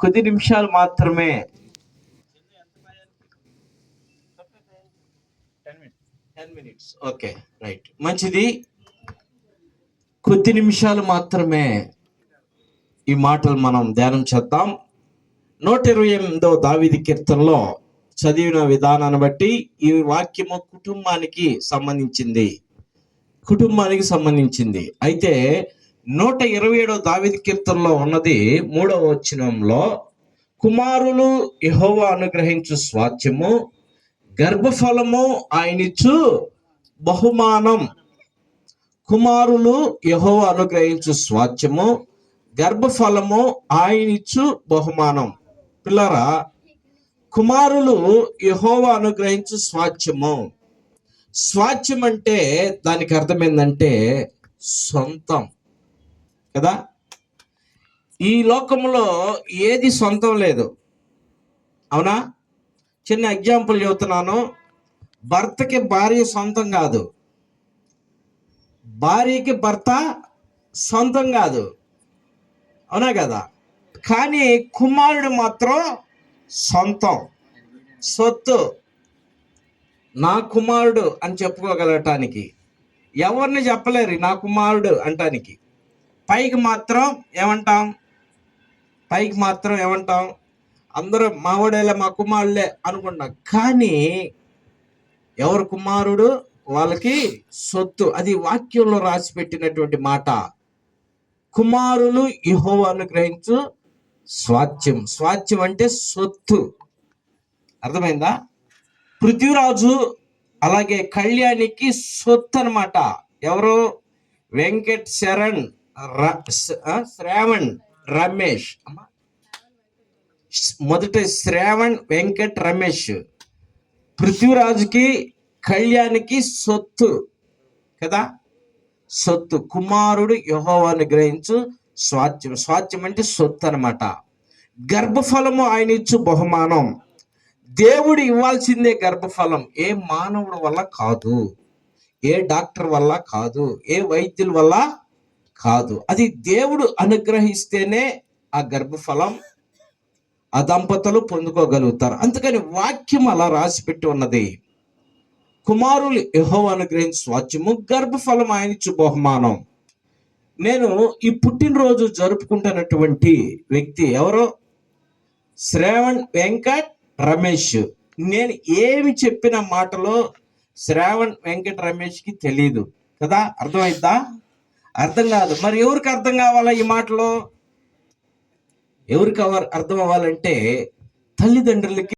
కొద్ది నిమిషాలు మాత్రమే. 10 minutes. ఓకే, రైట్, మంచిది. కొద్ది నిమిషాలు మాత్రమే ఈ మాటలు మనం ధ్యానం చేద్దాం. 128వ దావీదు కీర్తనలో చదివిన విధానాన్ని బట్టి ఈ వాక్యము కుటుంబానికి సంబంధించింది. అయితే 127వ దావీదు కీర్తనలో ఉన్నది 3వ వచనంలో, కుమారులు యెహోవా అనుగ్రహించు స్వాస్థ్యము, గర్భఫలము ఆయనిచ్చు బహుమానం. కుమారులు యెహోవా అనుగ్రహించు స్వాస్థ్యము, గర్భఫలము ఆయనిచ్చు బహుమానం. పిల్లరా, కుమారులు యెహోవా అనుగ్రహించు స్వాస్థ్యం అంటే దానికి అర్థం ఏంటంటే సొంతం కదా. ఈ లోకంలో ఏది సొంతం లేదు, అవునా? చిన్న ఎగ్జాంపుల్ చెబుతున్నాను. భర్తకి భార్య సొంతం కాదు, భార్యకి భర్త సొంతం కాదు, అవునా కదా? కానీ కుమారుడు మాత్రం సొంతం, సొత్తు. నా కుమారుడు అని చెప్పుకోగలటానికి ఎవరిని చెప్పలేరు నా కుమారుడు అంటానికి. పైకి మాత్రం ఏమంటాం? అందరూ మావాడేలే, మా కుమారులే అనుకున్నాం. కానీ ఎవరు కుమారుడు వాళ్ళకి సొత్తు. అది వాక్యంలో రాసి పెట్టినటువంటి మాట. కుమారులు యెహోవా అనుగ్రహించు స్వాస్థ్యం అంటే సొత్తు. అర్థమైందా? పృథ్వీరాజు అలాగే కళ్యాణికి సొత్తు అన్నమాట. ఎవరు? వెంకట్ శరణ్ శ్రావణ్ రమేష్. మొదట శ్రావణ్ వెంకట్ రమేష్ పృథ్వీరాజుకి కళ్యాణికి సొత్తు కదా. సొత్తు. కుమారుడు యెహోవా అనుగ్రహించు స్వాస్థ్యం అంటే సొత్తు అన్నమాట. గర్భఫలము ఆయన ఇచ్చు బహుమానం. దేవుడు ఇవ్వాల్సిందే గర్భఫలం. ఏ మానవుడి వల్ల కాదు, ఏ డాక్టర్ వల్ల కాదు, ఏ వైద్యుల వల్ల కాదు. అది దేవుడు అనుగ్రహిస్తేనే ఆ గర్భఫలం ఆ దంపతులు పొందుకోగలుగుతారు. అందుకని వాక్యం అలా రాసి పెట్టి ఉన్నది. కుమారులు యెహోవా అనుగ్రహించు స్వాస్థ్యము, గర్భఫలం ఆయన ఇచ్చు బహుమానం. నేను ఈ పుట్టినరోజు జరుపుకుంటున్నటువంటి వ్యక్తి ఎవరో? శ్రావణ్ వెంకట్ రమేష్. నేను ఏమి చెప్పిన మాటలో శ్రావణ్ వెంకట రమేష్కి తెలియదు కదా. అర్థమైద్దా? అర్థం కాదు. మరి ఎవరికి అర్థం కావాలా ఈ మాటలో? ఎవరికి అర్థం అవ్వాలంటే తల్లిదండ్రులకి